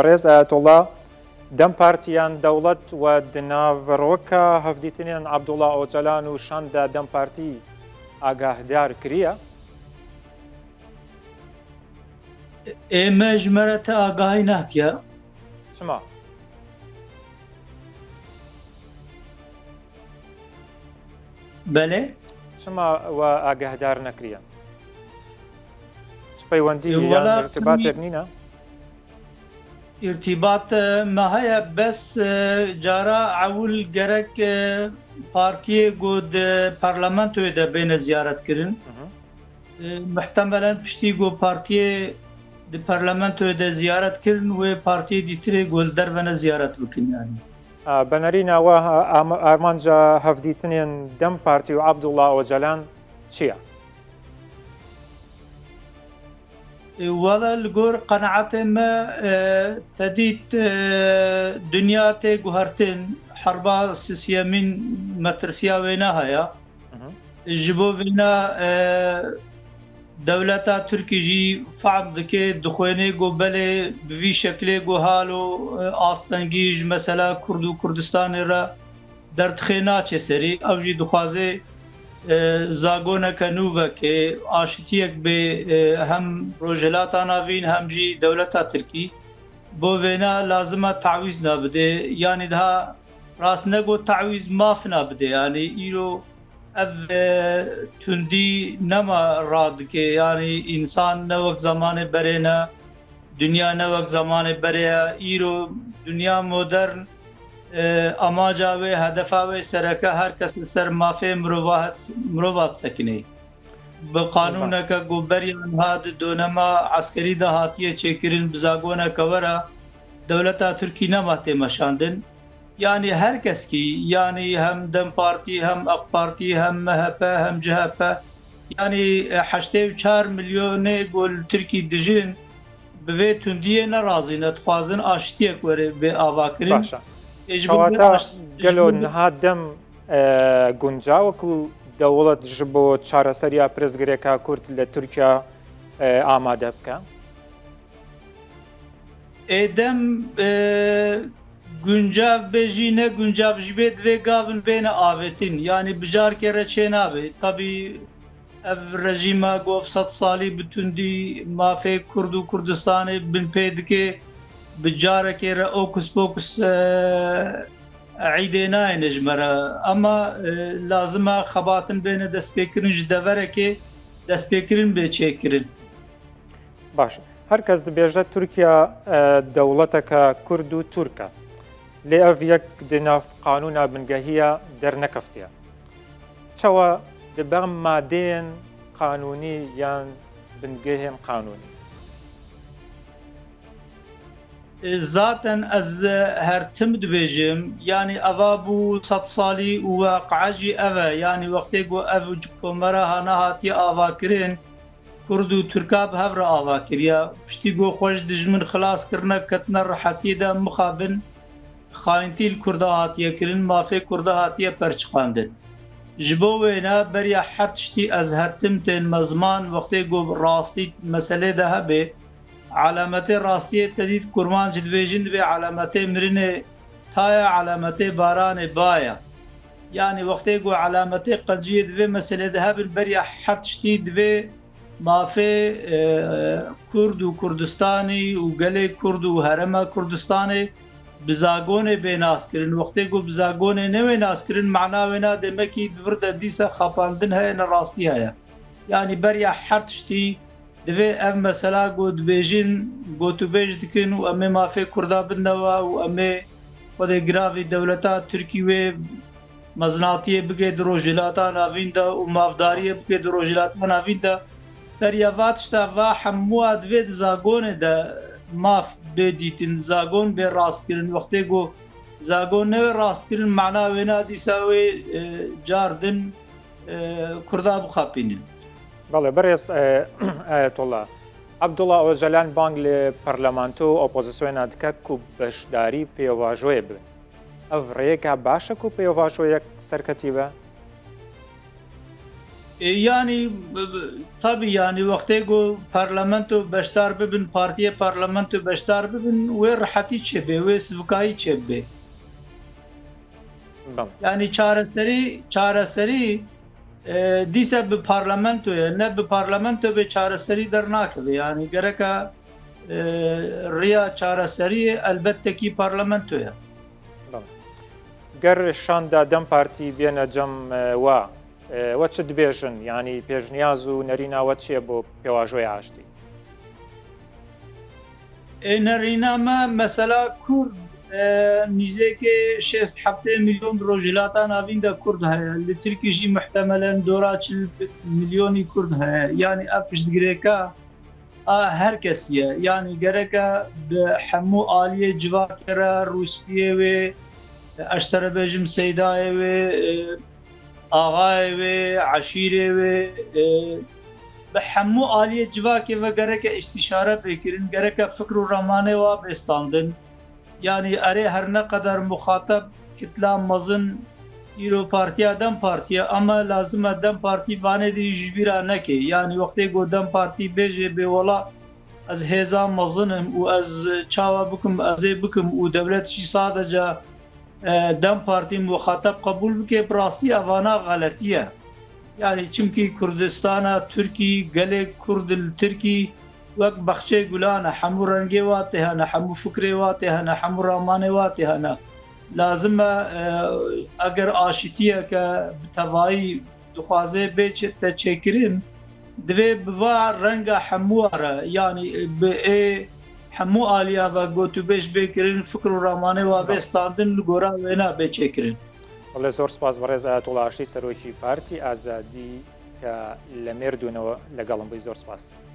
بەڕێز ئایەتوڵڵا دەم پارتیان دەوڵەت و دناڤڕۆکە هەفدیتنیان عەبدوڵڵا ئۆجەلان و شاندا دەم پارتی ئاگاهدار کریە؟ ئێمە ژمارەتە ئاگاهی ناتیە چما؟ بەڵێ چما و ئاگاهدار نەکریە؟ پەیوەندی یان ارتباطێک نینە؟ ارتباط ما هەیە بەس جارا عەول گەرەک پارتیە گۆ پەرلەمانتۆی دەبێنە زیارەتکردن محتەمەلەن پشتی گۆ پارتیە پەرلەمانتۆی دە زیارەتکردن وێ پارتیە دیترێ گۆل دەربەنە زیارەت بکنیانی بەنەرینەوە ئارمانجا هەفدیتنێن دەم پارتی و عەبدوڵڵا ئۆجەلان چییە؟ وەڵا لەگۆر قەنەعەتێمە تەدیت دنیا تێ گوهەرتن حەربا سیسیەمین مەترسیا وێنە هەیە ji bo vêna dewleta Tirkî jî fehm dike dixwêne got belê bi vî şeklê got hal û astengî ji mesela Kurd û Kurdistanê re derdixê naçe serî ew jî dixwaze zagoneke nû veke aşitiyek bê hem rojhilata navîn hem jî dewleta Tirkî bo vêna lazima tewîz nabide yanî daha rast negot tewîz maf nabide yanî îro ev tundî nema radike yanî însan ne wek zamanê berê ne dünya ne wek zamanê berê ye îro dünya modern amaca wê hedefa wê sereke her kes li ser mafê mirovat sekinê bi qanûneke goberiyan hat donema eskerî de hatiye çêkirin bi zagoneke were dewleta Tirkî nema tê meşandin yani her keskî yani hem Dem Partî hem AK Partî hem MHP hem CHP yani 84 milyonê gol Tirkî dijin bi vê tundiyê nerazî ne dixwazin aşitiyek were bê avakirin gelo niha dem guncaw ku dewlet ji bo çareseriya pirsgirêka Kurd li Tirkiya amade bike? Êdem guncav bê jî ne guncav ji bê divê gavin bêne avêtin yanî bijarkê re çê nabe tabî ev rejîma gov 100 salî bi tundî mafê Kurd û Kurdistanê bin pê dike bi carekê re okus pokus عیدê nayêne ji me re ama lazima xebatin bêne destpêkirin ji deverekê destpêkirin bê çêkirin. Baş her kes dibêje Tirkiya dewleteke Kurd û Türk e lê ev yek di nav qanûna bingehiya dernekeftiye çawa dibe madeyên qanûnî yan bingehên qanûnî zaten ez her tim dibêjim yani eva bû 100 salî û weqe'a jî ev e yani wextê got ev komera hane hatiye avakirin Kurd û Tirka bi hev re avakiriye piştî got xweş dijmin xilaskirine ketine rihetiyê de mixabin xayintî li Kurda hatiye kirin mafê Kurda hatiye perçiqandin ji bo wêne beriya her tiştî ez her tim tên mezman wextê got rastî meselê de hebe علامتê rastiyê tedît kurman ji dibêjin divê alametê mirinê taya alametê baranê baye yani wextê got alametê qenciyê divê meselê de hebin beriya her tiştî divê mafê Kurd û Kurdistanî û gelê Kurd û herema Kurdistanê bi zagonê bênaskirin wextê got bi zagonê nevênaskirin mena wêna demekî divir de dîsa xapandin heye ne rastî heye yani beriya her tiştî divê ev mesela got dibêjin gotûbêj dikin û em ê mafê Kurda bindewa û em ê xwedê giravî dewleta Tirkî wê mezinatiyê bike di rojhilata navîn de û mafdariyê bike di rojhilata navîn de beriya va tişta va hemûa divê di zagonê de maf bê dîtin zagon bê rastkirin wextê got zagon nevê rastkirin mena wêna dîsa wê cardin Kurda bixapînin. بەڵێ بەڕێز ئایەتوڵڵا عەبدوڵڵا ئۆجەلان بانگ لێ پەرلەمانتۆ و ئۆپۆزیسیۆنە دکە و بەشداری پێوەژۆیە بن ئەو ڕێیەکە باشە و پێوەژۆیەک سەرکەتی بە yani tabii yani vakti go parlamento beştar bibin partiye parlamento beştar bibin ve rahati çebe ve svukayı çebe. Yani çareseri dîse bi parlamentoya ne bi parlamento be çareseri dernakeve yani gereka riya çareseri elbette ki parlamentoya. گر شاندا دەم پارتی بێنە جەم وا وە چ دبێژن ینی پێشنیاز و نەریناوە چیە بۆ پێواژۆی ئاشتی نەرینامە مەسەلا کورد نزیکێ 6 میلیۆن ڕۆژهڵاتان ناویندا کورد هەیە لە ترکیژی محتەمەلەن دۆرا 40 میلیۆنی کورد هەیە یانی ئەم پشتگirêka her kesiye yani gereka bi hemû aliyê civakê re Rûspiyê wê eşterebêjim Seydayê wê axayê wê eşîrê wê bi hemû aliyê civakê ve gereke îstîşare pêkirin gereke fikr û ramanê wa bêstandin yani erê her ne qedar muxatab kitla mezin îro partiya Dem Partiye ama lazim e Dem Partî vanê dî ji bîra neke yani wextê got Dem Partî bêje bêwela ez hêza mezinim û ez çawa bikim ez ê bikim û dewlet jî sadece Dem Partî muxatab qebûl bike bi rastî evana xeletî ye yani çimkî Kurdistana Tirkî gelek Kurd li Tirkî wek bexçê gulan e hemû rengê wa tê hene hemû fikrê wa tê hene hemû ramanê wa tê hene lazim e eger aşîtiyeke bi tevahî dixwaze bê te çêkirin divê bi va renga hemû re yani bi ê hemû aliya ve gotûbêj bêkirin fikr û ramanê wa bêstandin li gora wê nabe çêkirin. Lê zor spas berêz Ayetullah Aştî serokî Partî Azadî ke li Mêrdûnê legelim bûyî zor spas.